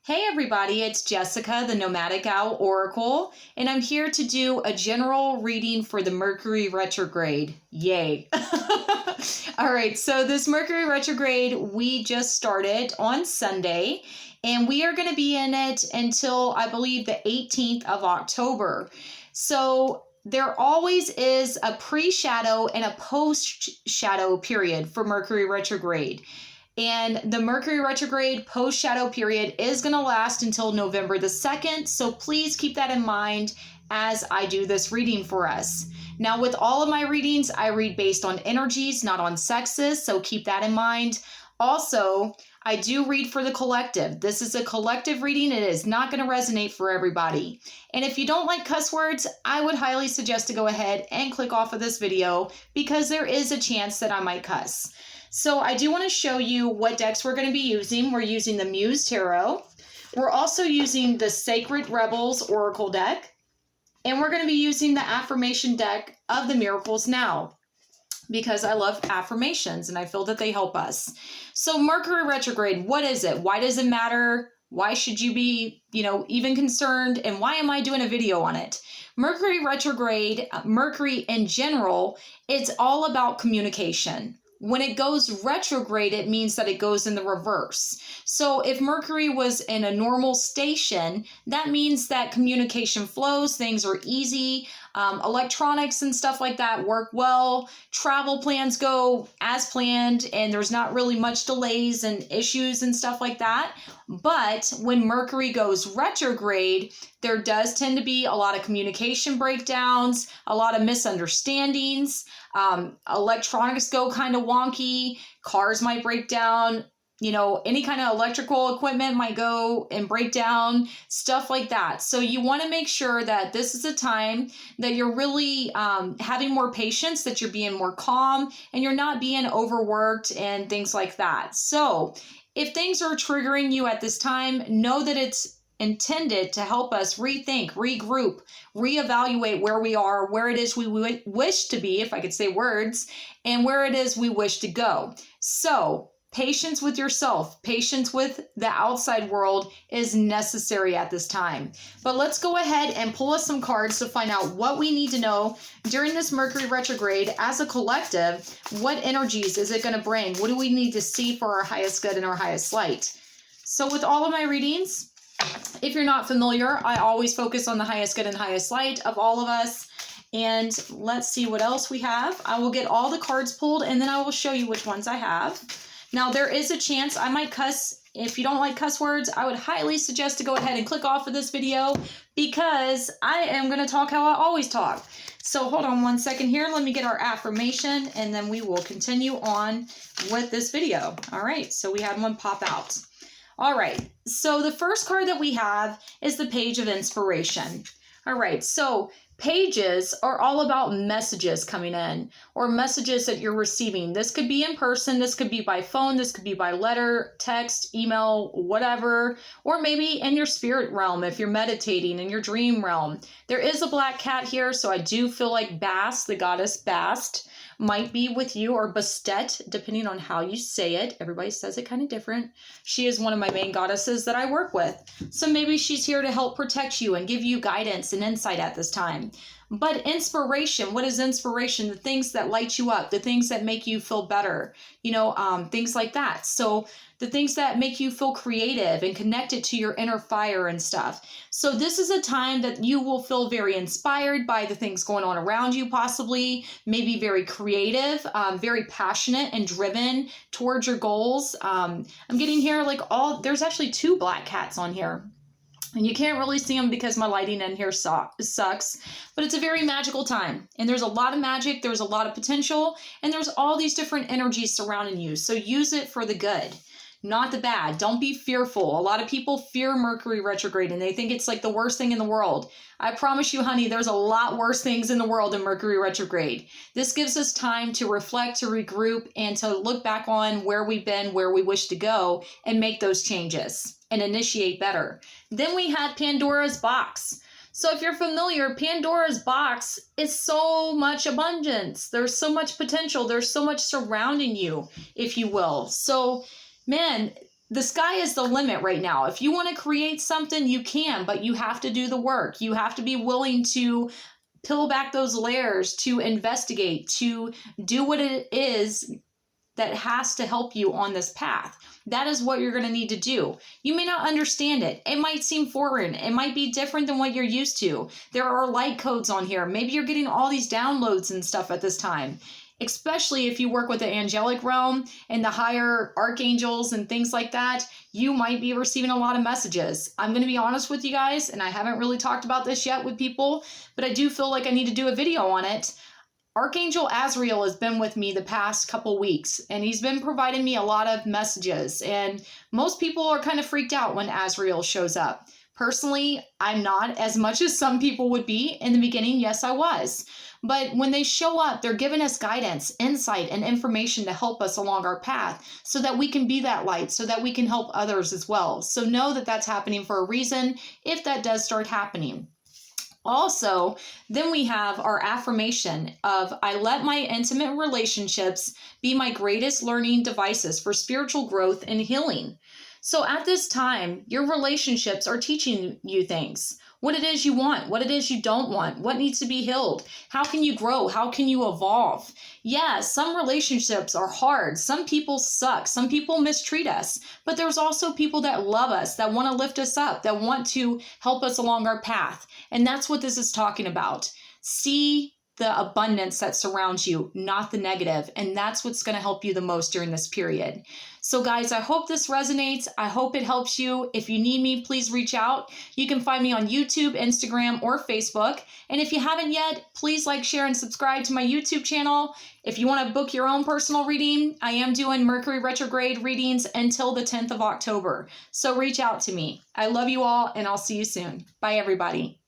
Hey everybody, it's Jessica, the Nomadic Owl Oracle, and I'm here to do a general reading for the Mercury Retrograde. Yay! All right, so this Mercury Retrograde, we just started on Sunday, and we are going to be in it until, I believe, the 18th of October. So there always is a pre-shadow and a post-shadow period for Mercury Retrograde. And the Mercury retrograde post-shadow period is going to last until November the 2nd. So please keep that in mind as I do this reading for us. Now, with all of my readings, I read based on energies, not on sexes. So keep that in mind. Also, I do read for the collective. This is a collective reading. It is not going to resonate for everybody. And if you don't like cuss words, I would highly suggest to go ahead and click off of this video because there is a chance that I might cuss. So I do want to show you what decks we're going to be using. We're using the Muse Tarot. We're also using the Sacred Rebels Oracle deck. And we're going to be using the affirmation deck of the Miracles Now, because I love affirmations and I feel that they help us. So Mercury retrograde, what is it? Why does it matter? Why should you be, even concerned? And why am I doing a video on it? Mercury retrograde, Mercury in general, it's all about communication. When it goes retrograde, it means that it goes in the reverse. So if Mercury was in a normal station, that means that communication flows, things are easy, electronics and stuff like that work well, travel plans go as planned, and there's not really much delays and issues and stuff like that. But when Mercury goes retrograde, there does tend to be a lot of communication breakdowns, a lot of misunderstandings. Electronics go kind of wonky, cars might break down, any kind of electrical equipment might go and break down, stuff like that. So you want to make sure that this is a time that you're really having more patience, that you're being more calm, and you're not being overworked and things like that. So if things are triggering you at this time, know that it's intended to help us rethink, regroup, reevaluate where we are, where it is we wish to be, if I could say words, and where it is we wish to go. So patience with yourself, patience with the outside world is necessary at this time. But let's go ahead and pull us some cards to find out what we need to know during this Mercury retrograde as a collective. What energies is it going to bring? What do we need to see for our highest good and our highest light? So with all of my readings, if you're not familiar, I always focus on the highest good and highest light of all of us. And let's see what else we have. I will get all the cards pulled and then I will show you which ones I have. Now, there is a chance I might cuss. If you don't like cuss words, I would highly suggest to go ahead and click off of this video because I am going to talk how I always talk. So hold on one second here. Let me get our affirmation and then we will continue on with this video. All right, so we had one pop out. All right, so the first card that we have is the Page of Inspiration. All right, so pages are all about messages coming in or messages that you're receiving. This could be in person, this could be by phone, this could be by letter, text, email, whatever, or maybe in your spirit realm if you're meditating in your dream realm. There is a black cat here, so I do feel like Bast, the goddess Bast, might be with you, or Bastet, depending on how you say it. Everybody says it kind of different. She is one of my main goddesses that I work with. So maybe she's here to help protect you and give you guidance and insight at this time. But inspiration, what is inspiration? The things that light you up, the things that make you feel better, things like that. So the things that make you feel creative and connected to your inner fire and stuff. So this is a time that you will feel very inspired by the things going on around you, possibly, maybe very creative, very passionate and driven towards your goals. I'm getting here there's actually two black cats on here. And you can't really see them because my lighting in here sucks, but it's a very magical time. And there's a lot of magic, there's a lot of potential, and there's all these different energies surrounding you. So use it for the good, not the bad. Don't be fearful. A lot of people fear Mercury retrograde and they think it's like the worst thing in the world. I promise you, honey, there's a lot worse things in the world than Mercury retrograde. This gives us time to reflect, to regroup, and to look back on where we've been, where we wish to go, and make those changes and initiate better. Then we had Pandora's box. So if you're familiar, Pandora's box is so much abundance. There's so much potential. There's so much surrounding you, if you will. So, man, the sky is the limit right now. If you want to create something, you can, but you have to do the work. You have to be willing to peel back those layers, to investigate, to do what it is that has to help you on this path. That is what you're going to need to do. You may not understand it. It might seem foreign. It might be different than what you're used to. There are light codes on here. Maybe you're getting all these downloads and stuff at this time, especially if you work with the angelic realm and the higher archangels and things like that. You might be receiving a lot of messages. I'm going to be honest with you guys, and I haven't really talked about this yet with people, but I do feel like I need to do a video on it. Archangel Azrael has been with me the past couple weeks, and he's been providing me a lot of messages, and most people are kind of freaked out when Azrael shows up. Personally, I'm not as much as some people would be. In the beginning, yes, I was. But when they show up, they're giving us guidance, insight, and information to help us along our path so that we can be that light, so that we can help others as well. So know that that's happening for a reason if that does start happening. Also, then we have our affirmation of I let my intimate relationships be my greatest learning devices for spiritual growth and healing. So at this time, your relationships are teaching you things. What it is you want, what it is you don't want, what needs to be healed, how can you grow, how can you evolve? Yeah, some relationships are hard, some people suck, some people mistreat us, but there's also people that love us, that want to lift us up, that want to help us along our path. And that's what this is talking about. See the abundance that surrounds you, not the negative. And that's what's going to help you the most during this period. So guys, I hope this resonates. I hope it helps you. If you need me, please reach out. You can find me on YouTube, Instagram, or Facebook. And if you haven't yet, please like, share, and subscribe to my YouTube channel. If you want to book your own personal reading, I am doing Mercury Retrograde readings until the 10th of October. So reach out to me. I love you all, and I'll see you soon. Bye, everybody.